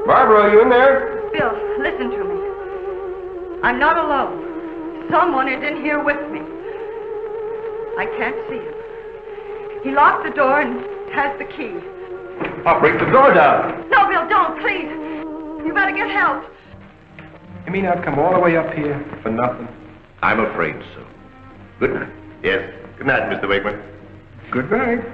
Barbara, are you in there? Bill, listen to me. I'm not alone. Someone is in here with me. I can't see him. He locked the door and has the key. I'll break the door down. No, Bill, don't, please. You better get help. You mean I'd come all the way up here for nothing? I'm afraid so. Good night. Yes. Good night, Mr. Wakeman. Good night.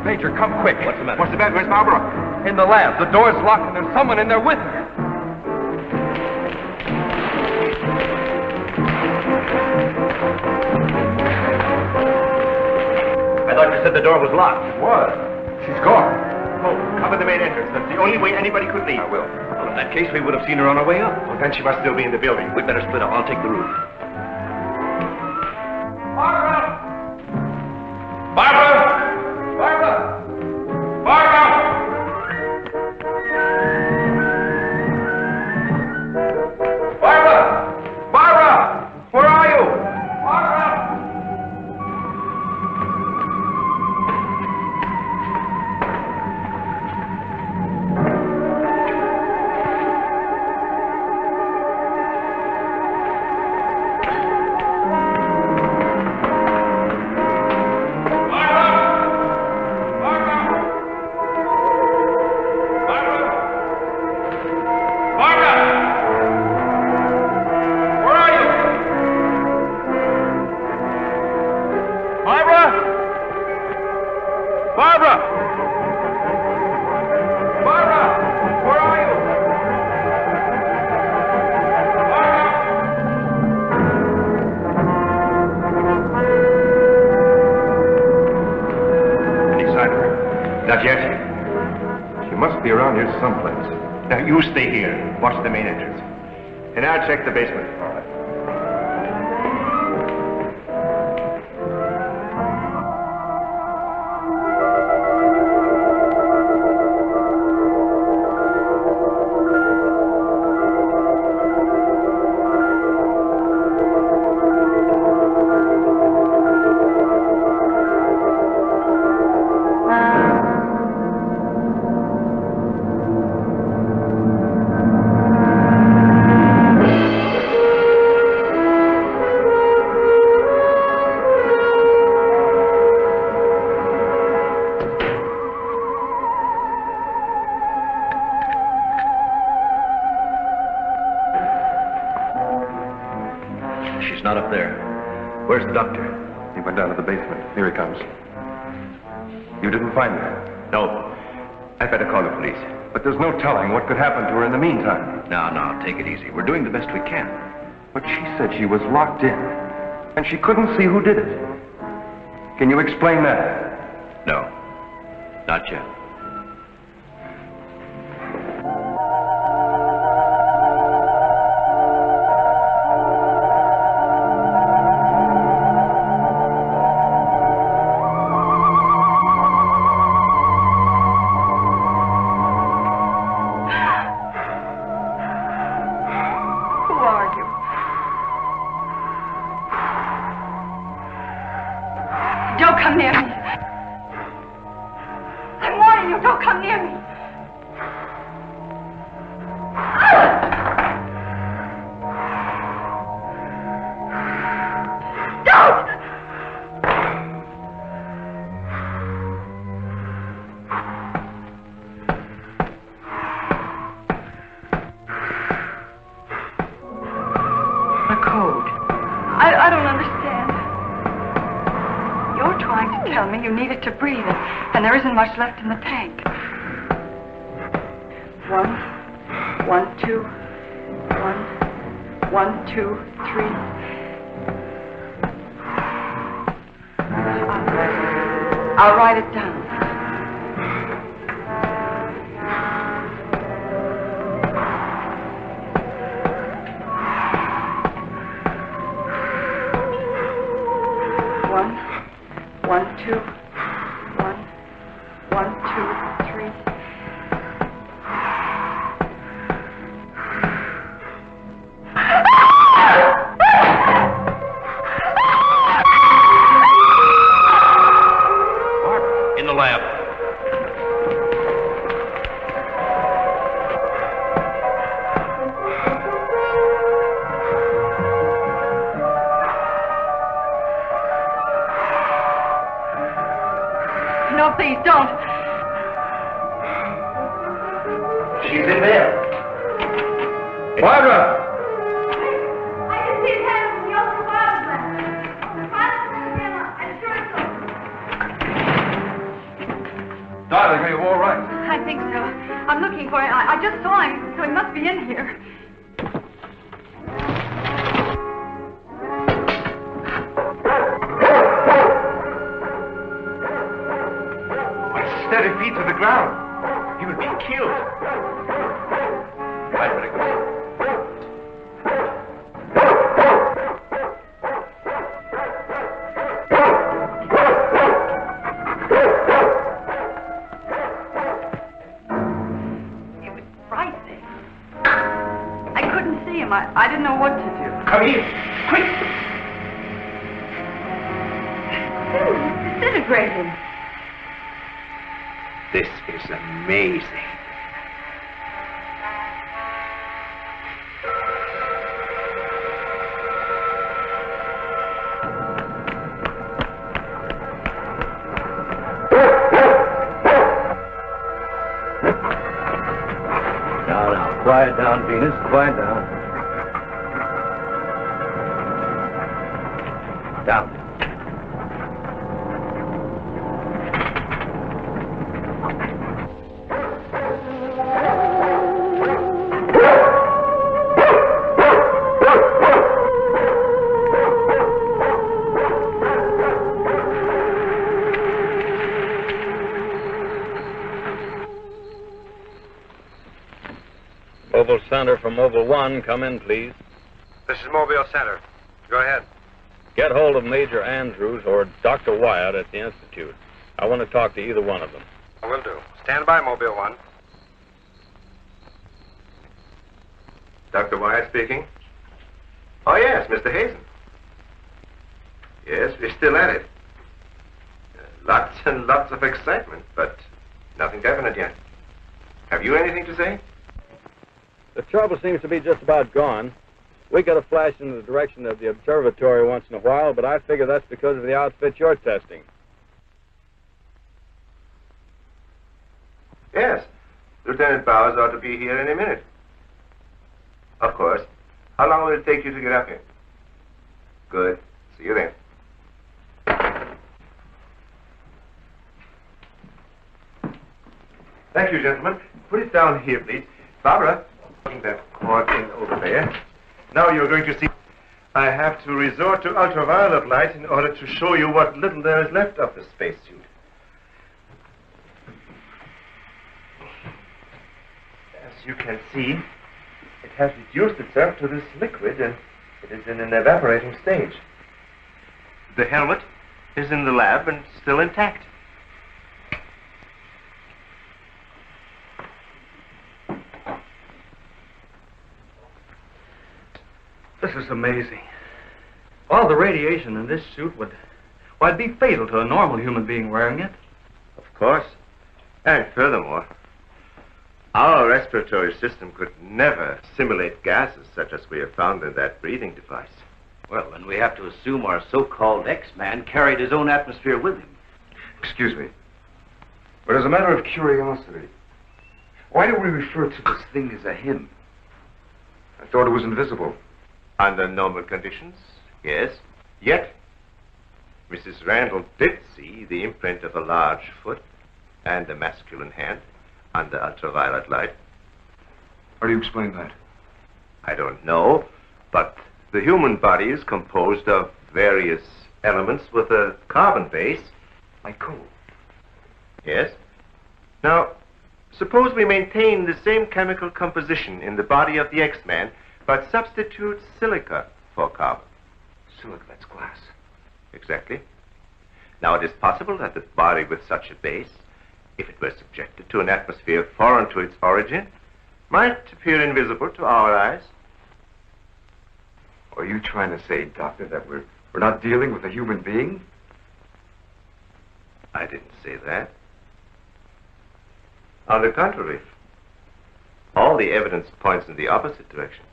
Major, come quick. What's the matter? What's the matter? Where's Barbara? In the lab. The door's locked and there's someone in there with her. I thought you said the door was locked. It was. She's gone. Oh, cover the main entrance. That's the only way anybody could leave. I will. Well, in that case, we would have seen her on our way up. Well, then she must still be in the building. We'd better split up. I'll take the roof. Barbara! Barbara! Barbara! Barbara! Barbara! Barbara! Where are you? Barbara! Not yet. She must be around here someplace. Now, you stay here. Watch the main entrance. And I'll check the basement. All right. She's not up there. Where's the doctor? He went down to the basement. Here he comes. You didn't find her? No. I'd better call the police. But there's no telling what could happen to her in the meantime. Now, take it easy. We're doing the best we can. But she said she was locked in, and she couldn't see who did it. Can you explain that? No. Not yet. I don't understand. You're trying to tell me you need it to breathe, and there isn't much left in the tank. 1, 1, 2, 1, 1, 2, 3. I'll write it down. Please don't. She's in there. Barbara! I can see his hand from the ultraviolet lens. I'm sure it's Darling, are you all right? I think so. I'm looking for him. I just saw him, so he must be in here. Steady feet to the ground. He would be killed. Right, very good. It was frightening. I couldn't see him. I didn't know what to do. Come here. Quick. Disintegrated. This is amazing. Now, quiet down, Venus. Quiet down. Down. Mobile Center for Mobile 1, come in, please. This is Mobile Center. Go ahead. Get hold of Major Andrews or Dr. Wyatt at the Institute. I want to talk to either one of them. I will do. Stand by, Mobile 1. Dr. Wyatt speaking. Oh, yes, Mr. Hazen. Yes, we're still at it. Lots and lots of excitement, but nothing definite yet. Have you anything to say? The trouble seems to be just about gone. We get a flash in the direction of the observatory once in a while, but I figure that's because of the outfit you're testing. Yes. Lieutenant Bowers ought to be here any minute. Of course. How long will it take you to get up here? Good. See you then. Thank you, gentlemen. Put it down here, please. Barbara, putting that cord in over there. Now you're going to see. I have to resort to ultraviolet light in order to show you what little there is left of the spacesuit. As you can see, it has reduced itself to this liquid and it is in an evaporating stage. The helmet is in the lab and still intact. This is amazing. All the radiation in this suit would be fatal to a normal human being wearing it. Of course. And furthermore, our respiratory system could never simulate gases such as we have found in that breathing device. Well, then we have to assume our so-called X-Man carried his own atmosphere with him. Excuse me. But as a matter of curiosity, why do we refer to this thing as a him? I thought it was invisible. Under normal conditions, yes. Yet, Mrs. Randall did see the imprint of a large foot and a masculine hand under ultraviolet light. How do you explain that? I don't know, but the human body is composed of various elements with a carbon base. Like coal? Yes. Now, suppose we maintain the same chemical composition in the body of the X-Man, but substitute silica for carbon. Silica, that's glass. Exactly. Now, it is possible that the body with such a base, if it were subjected to an atmosphere foreign to its origin, might appear invisible to our eyes. Are you trying to say, Doctor, that we're not dealing with a human being? I didn't say that. On the contrary, all the evidence points in the opposite direction.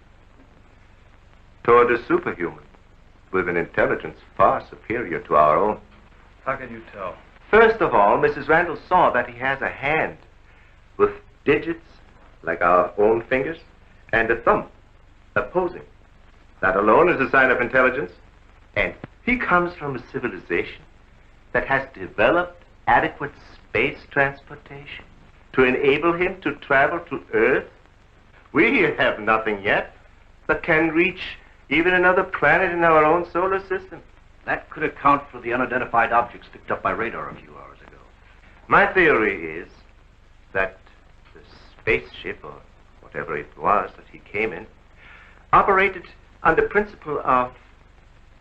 Toward a superhuman with an intelligence far superior to our own. How can you tell? First of all, Mrs. Randall saw that he has a hand with digits like our own fingers and a thumb opposing. That alone is a sign of intelligence. And he comes from a civilization that has developed adequate space transportation to enable him to travel to Earth. We have nothing yet that can reach even another planet in our own solar system. That could account for the unidentified objects picked up by radar a few hours ago. My theory is that the spaceship, or whatever it was that he came in, operated on the principle of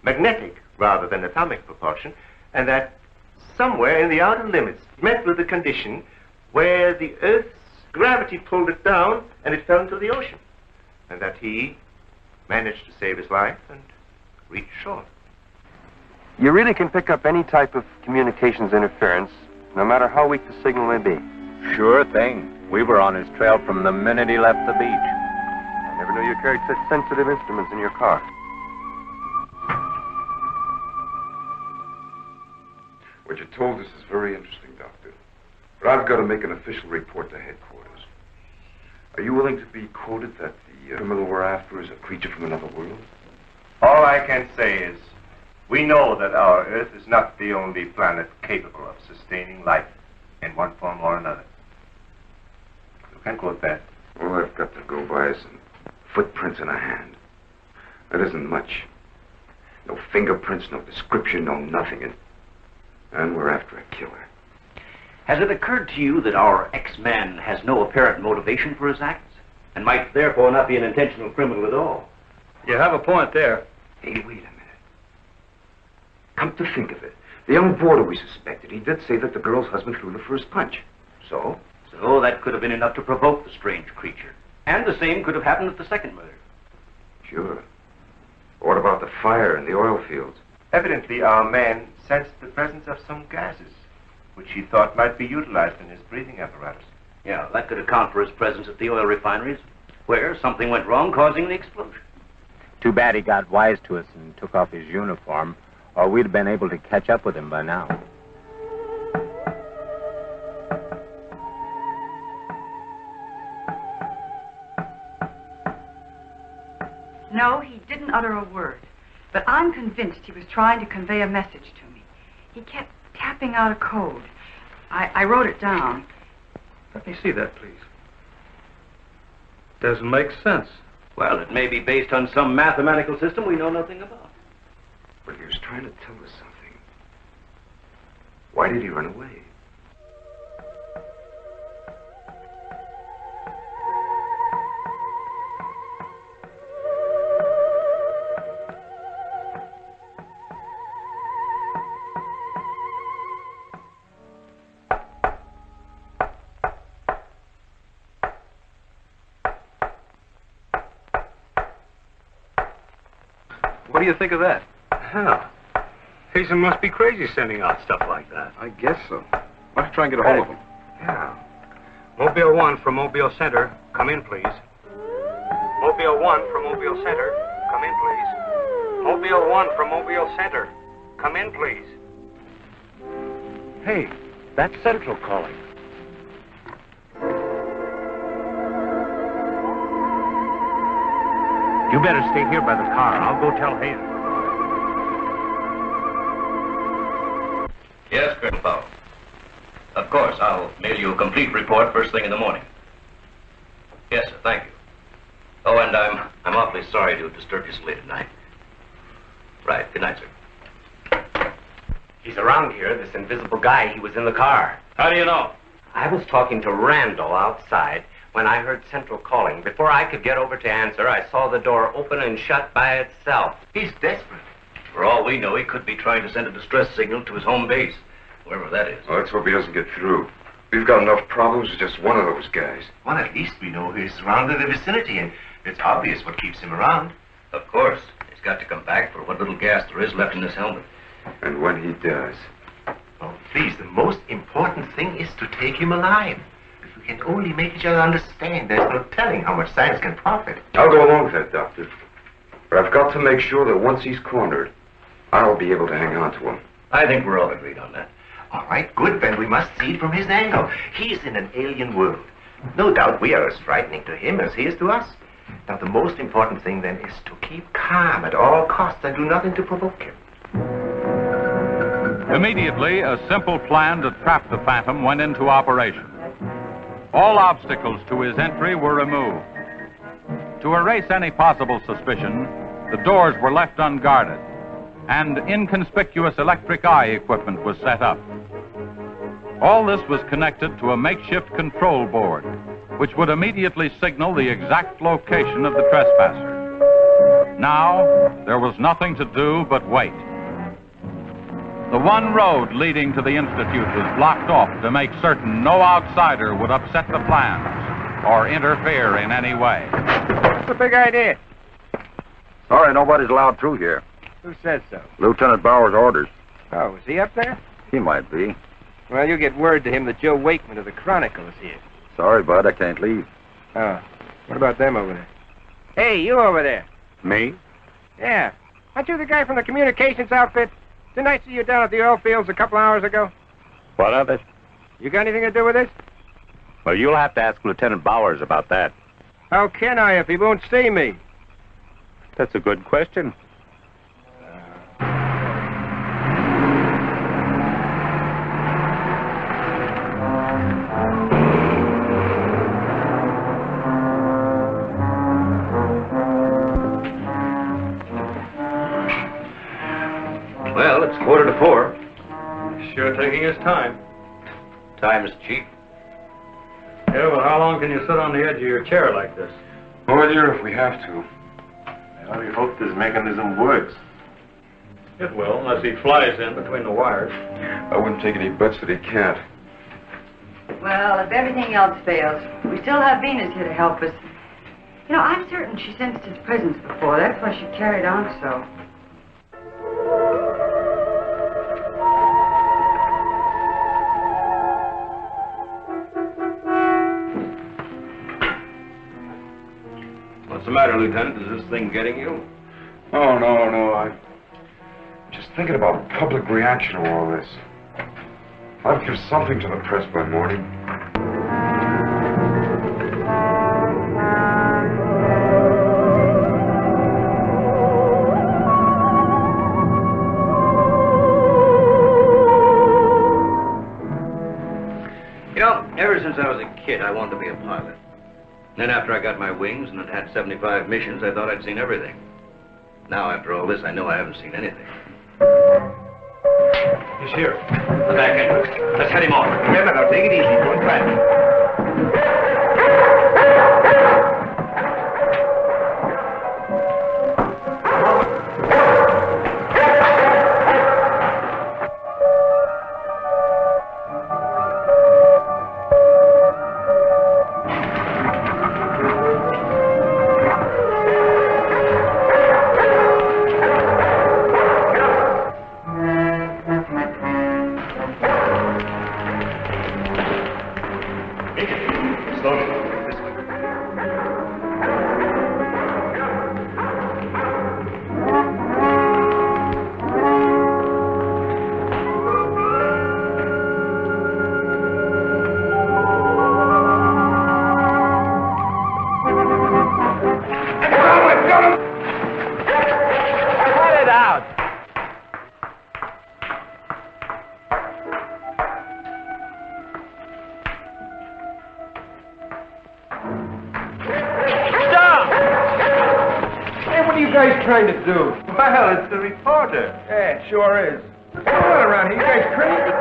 magnetic rather than atomic propulsion, and that somewhere in the outer limits met with a condition where the Earth's gravity pulled it down and it fell into the ocean, and that he managed to save his life and reach shore. You really can pick up any type of communications interference, no matter how weak the signal may be. Sure thing. We were on his trail from the minute he left the beach. I never knew you carried such sensitive instruments in your car. What you told us is very interesting, Doctor. But I've got to make an official report to headquarters. Are you willing to be quoted that the criminal we're after is a creature from another world? All I can say is, we know that our Earth is not the only planet capable of sustaining life in one form or another. You can quote that. All I've got to go by is some footprints in a hand. That isn't much. No fingerprints, no description, no nothing. And we're after a killer. Has it occurred to you that our X-Man has no apparent motivation for his acts, and might therefore not be an intentional criminal at all? You have a point there. Hey, wait a minute. Come to think of it, the young boarder we suspected, he did say that the girl's husband threw the first punch. So? So that could have been enough to provoke the strange creature. And the same could have happened at the second murder. Sure. What about the fire in the oil fields? Evidently, our man sensed the presence of some gases, which he thought might be utilized in his breathing apparatus. Yeah, that could account for his presence at the oil refineries, where something went wrong, causing the explosion. Too bad he got wise to us and took off his uniform, or we'd have been able to catch up with him by now. No, he didn't utter a word. But I'm convinced he was trying to convey a message to me. He kept tapping out a code. I wrote it down. Let me see that, please. Doesn't make sense. Well, it may be based on some mathematical system we know nothing about. But he was trying to tell us something. Why did he run away? What do you think of that? Hell, Hazen must be crazy sending out stuff like that. I guess so. Why don't you try and get a hold of him? Yeah. Mobile 1 from Mobile Center. Come in, please. Mobile 1 from Mobile Center. Come in, please. Mobile 1 from Mobile Center. Come in, please. Hey, that's Central calling. You better stay here by the car. I'll go tell Hazen. Yes, Colonel Powell. Of course, I'll mail you a complete report first thing in the morning. Yes, sir, thank you. Oh, and I'm awfully sorry to disturb you so late at night. Right, good night, sir. He's around here, this invisible guy. He was in the car. How do you know? I was talking to Randall outside when I heard Central calling. Before I could get over to answer, I saw the door open and shut by itself. He's desperate. For all we know, he could be trying to send a distress signal to his home base, wherever that is. Well, let's hope he doesn't get through. We've got enough problems with just one of those guys. Well, at least we know he's surrounded the vicinity, and it's obvious what keeps him around. Of course. He's got to come back for what little gas there is left in his helmet. And when he does... Oh, please, the most important thing is to take him alive. If we can only make each other understand, there's no telling how much science can profit. I'll go along with that, Doctor. But I've got to make sure that once he's cornered, I'll be able to hang on to him. I think we're all agreed on that. All right, good, then we must see it from his angle. He's in an alien world. No doubt we are as frightening to him as he is to us. Now, the most important thing, then, is to keep calm at all costs and do nothing to provoke him. Immediately, a simple plan to trap the Phantom went into operation. All obstacles to his entry were removed. To erase any possible suspicion, the doors were left unguarded, and inconspicuous electric eye equipment was set up. All this was connected to a makeshift control board, which would immediately signal the exact location of the trespasser. Now, there was nothing to do but wait. The one road leading to the Institute was blocked off to make certain no outsider would upset the plans or interfere in any way. What's the big idea? Sorry, nobody's allowed through here. Who says so? Lieutenant Bauer's orders. Oh, is he up there? He might be. Well, you get word to him that Joe Wakeman of the Chronicle is here. Sorry, bud, I can't leave. Oh, what about them over there? Hey, you over there. Me? Yeah. Aren't you the guy from the communications outfit? Didn't I see you down at the oil fields a couple hours ago? What of it? You got anything to do with this? Well, you'll have to ask Lieutenant Bowers about that. How can I if he won't see me? That's a good question. Well, it's 3:45. Sure taking his time. Time is cheap. Yeah, well, how long can you sit on the edge of your chair like this? Oh, dear, if we have to. Well, we hope this mechanism works. It will, unless he flies in between the wires. I wouldn't take any bets that he can't. Well, if everything else fails, we still have Venus here to help us. You know, I'm certain she sensed his presence before. That's why she carried on so. What's the matter, Lieutenant? Is this thing getting you? Oh, no. I'm just thinking about public reaction to all this. I'll give something to the press by morning. Ever since I was a kid, I wanted to be a pilot. Then after I got my wings and had had 75 missions, I thought I'd seen everything. Now, after all this, I know I haven't seen anything. He's here. The back entrance. Let's head him off. Remember, now, take it easy. Don't crash. Trying to do? Well, it's the reporter. Yeah, it sure is. What's going on around here? You guys crazy?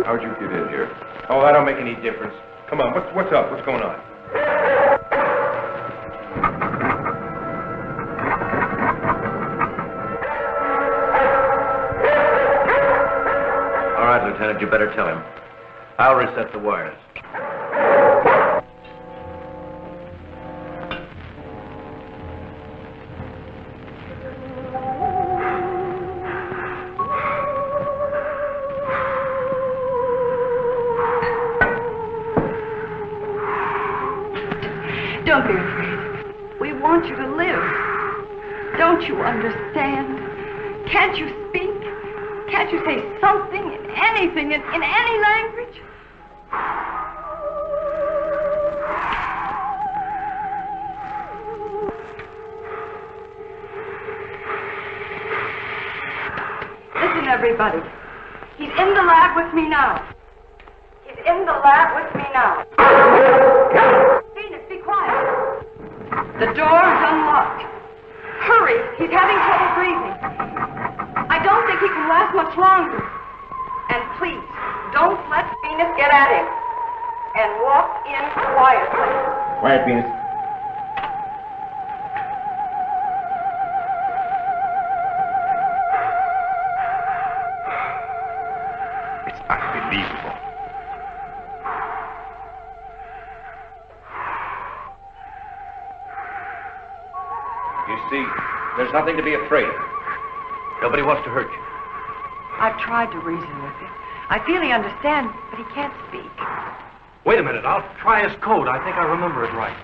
How'd you get in here? Oh, that don't make any difference. Come on, what's up? What's going on? All right, Lieutenant, you better tell him. I'll reset the wires. Don't be afraid. We want you to live. Don't you understand? Can't you speak? Can't you say something, anything, in any language? Listen, everybody. He's in the lab with me now. He's in the lab with me now. Venus, be quiet. The door is unlocked. Hurry. He's having trouble breathing. I don't think he can last much longer. And please, don't let Venus get at him. And walk in quietly. Quiet, Venus. It's unbelievable. You see, there's nothing to be afraid of. Nobody wants to hurt you. I've tried to reason with him. I feel he understands, but he can't speak. Wait a minute, I'll try his code. I think I remember it right.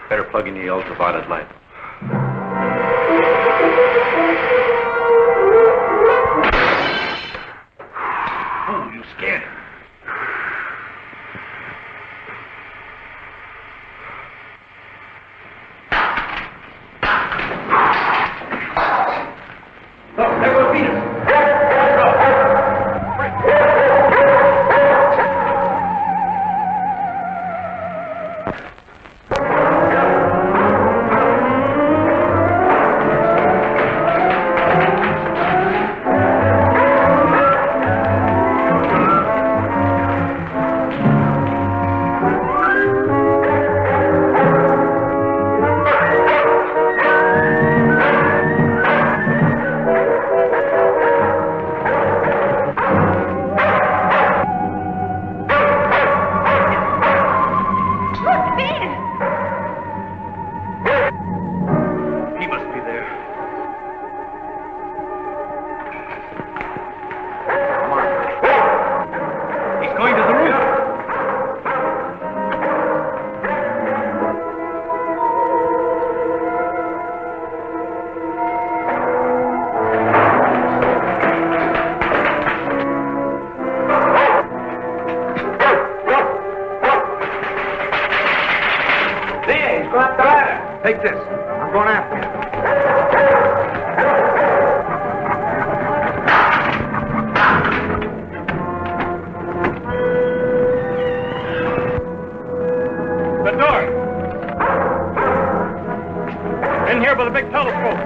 Better plug in the ultraviolet light. Oh, you scared him. Look, there goes Venus. Go up the ladder. Take this. I'm going after you. The door. In here by the big telescope.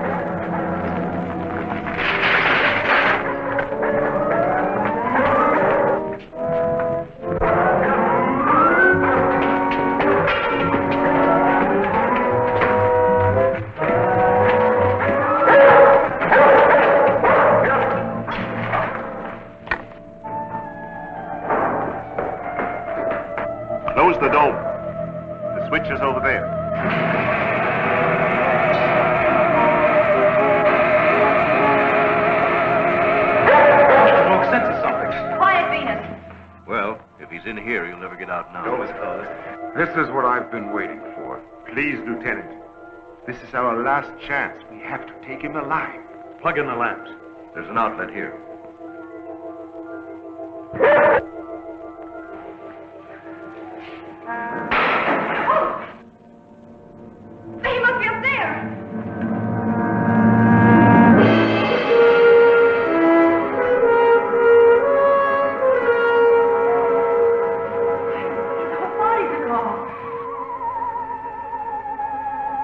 Close the dome. The switch is over there. Smoke senses something. Quiet, Venus. Well, if he's in here, he'll never get out now. Door was closed. This is what I've been waiting for. Please, Lieutenant. This is our last chance. We have to take him alive. Plug in the lamps. There's an outlet here. He must be up there. His whole body's gone.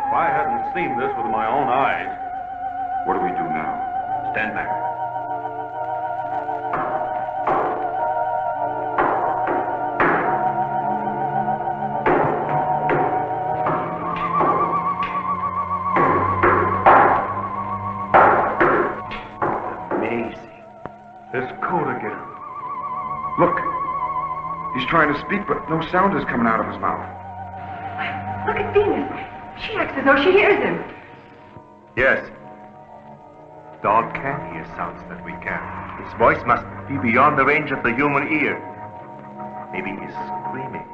If I hadn't seen this with my own eyes. What do we do now? Stand back. Amazing. This code again. Look. He's trying to speak, but no sound is coming out of his mouth. Look at Venus. She acts as though she hears him. Yes. Dog can hear sounds that we can. His voice must be beyond the range of the human ear. Maybe he's screaming.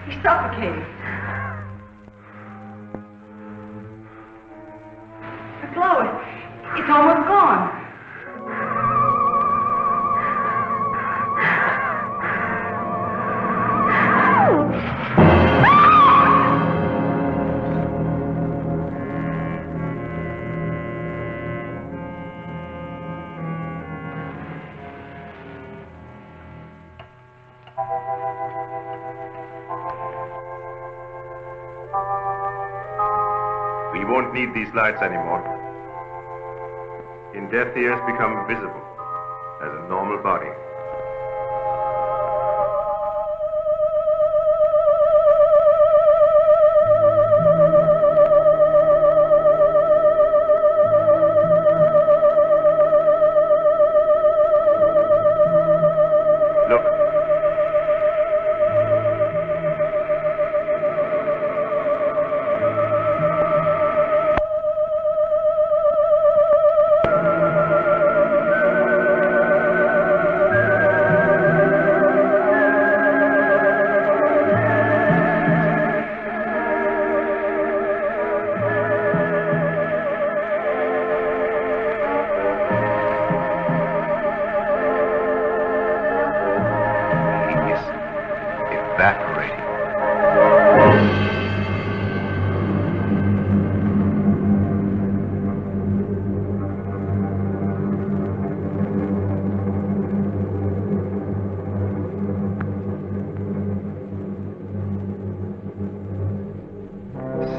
He's suffocating. The glow, it's almost gone. We won't need these lights anymore. In death, he has become visible as a normal body.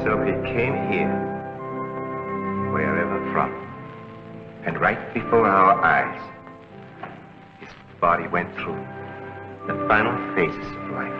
So he came here, wherever from, and right before our eyes, his body went through the final phases of life.